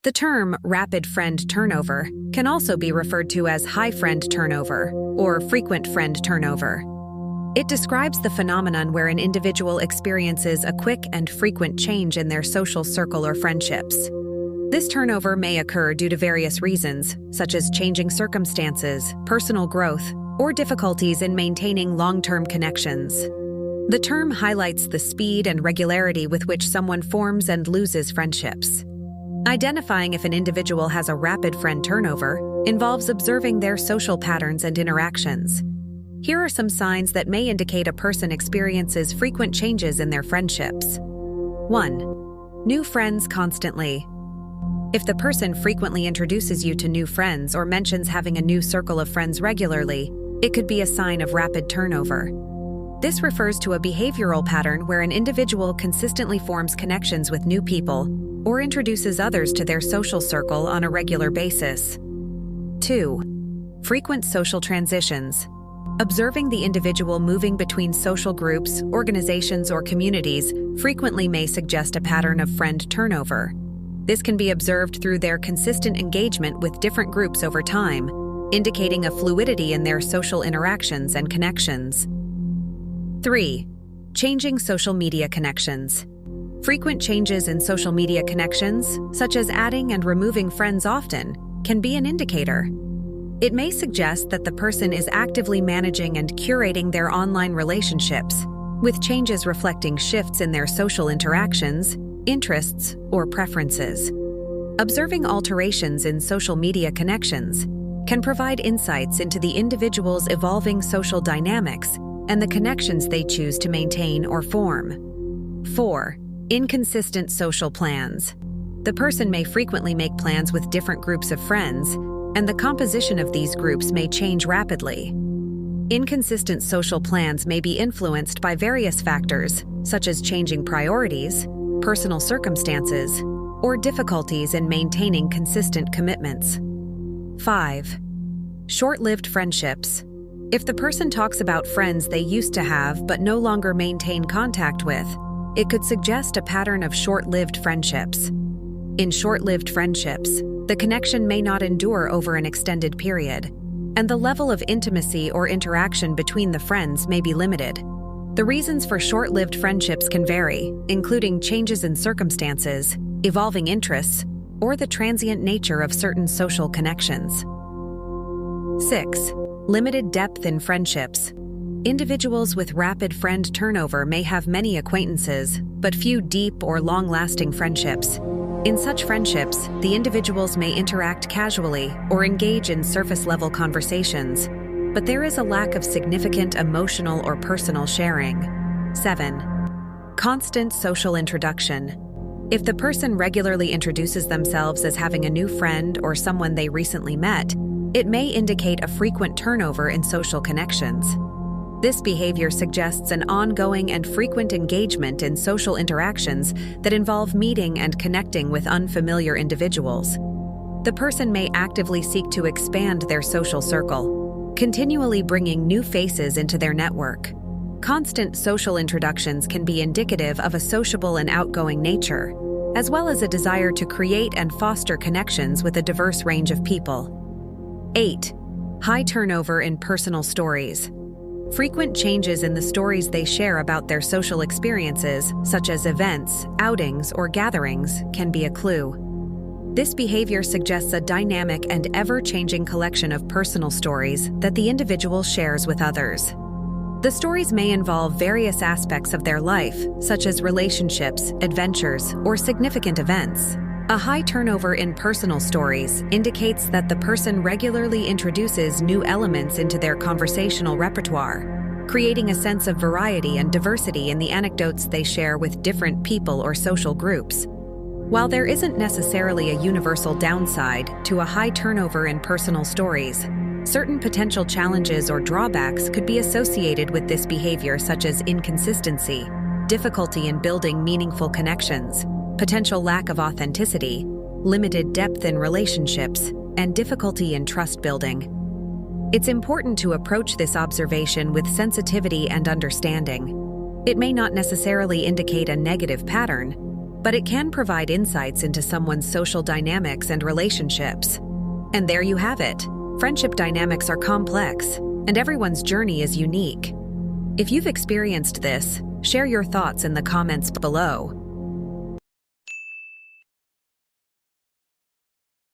The term rapid friend turnover can also be referred to as high friend turnover or frequent friend turnover. It describes the phenomenon where an individual experiences a quick and frequent change in their social circle or friendships. This turnover may occur due to various reasons, such as changing circumstances, personal growth, or difficulties in maintaining long-term connections. The term highlights the speed and regularity with which someone forms and loses friendships. Identifying if an individual has a rapid friend turnover involves observing their social patterns and interactions. Here are some signs that may indicate a person experiences frequent changes in their friendships. 1. New friends constantly. If the person frequently introduces you to new friends or mentions having a new circle of friends regularly, it could be a sign of rapid turnover. This refers to a behavioral pattern where an individual consistently forms connections with new people or introduces others to their social circle on a regular basis. 2. Frequent social transitions. Observing the individual moving between social groups, organizations, or communities frequently may suggest a pattern of friend turnover. This can be observed through their consistent engagement with different groups over time, indicating a fluidity in their social interactions and connections. 3. Changing social media connections. Frequent changes in social media connections, such as adding and removing friends often, can be an indicator. It may suggest that the person is actively managing and curating their online relationships, with changes reflecting shifts in their social interactions, interests, or preferences. Observing alterations in social media connections can provide insights into the individual's evolving social dynamics and the connections they choose to maintain or form. 4. Inconsistent social plans. The person may frequently make plans with different groups of friends, and the composition of these groups may change rapidly. Inconsistent social plans may be influenced by various factors, such as changing priorities, personal circumstances, or difficulties in maintaining consistent commitments. 5. Short-lived friendships. If the person talks about friends they used to have but no longer maintain contact with, it could suggest a pattern of short-lived friendships. In short-lived friendships, the connection may not endure over an extended period, and the level of intimacy or interaction between the friends may be limited. The reasons for short-lived friendships can vary, including changes in circumstances, evolving interests, or the transient nature of certain social connections. 6. Limited depth in friendships. Individuals with rapid friend turnover may have many acquaintances, but few deep or long-lasting friendships. In such friendships, the individuals may interact casually or engage in surface-level conversations, but there is a lack of significant emotional or personal sharing. 7. Constant social introduction. If the person regularly introduces themselves as having a new friend or someone they recently met, it may indicate a frequent turnover in social connections. This behavior suggests an ongoing and frequent engagement in social interactions that involve meeting and connecting with unfamiliar individuals. The person may actively seek to expand their social circle, continually bringing new faces into their network. Constant social introductions can be indicative of a sociable and outgoing nature, as well as a desire to create and foster connections with a diverse range of people. 8. High turnover in personal stories. Frequent changes in the stories they share about their social experiences, such as events, outings, or gatherings, can be a clue. This behavior suggests a dynamic and ever-changing collection of personal stories that the individual shares with others. The stories may involve various aspects of their life, such as relationships, adventures, or significant events. A high turnover in personal stories indicates that the person regularly introduces new elements into their conversational repertoire, creating a sense of variety and diversity in the anecdotes they share with different people or social groups. While there isn't necessarily a universal downside to a high turnover in personal stories, certain potential challenges or drawbacks could be associated with this behavior, such as inconsistency, difficulty in building meaningful connections, potential lack of authenticity, limited depth in relationships, and difficulty in trust building. It's important to approach this observation with sensitivity and understanding. It may not necessarily indicate a negative pattern, but it can provide insights into someone's social dynamics and relationships. And there you have it. Friendship dynamics are complex, and everyone's journey is unique. If you've experienced this, share your thoughts in the comments below.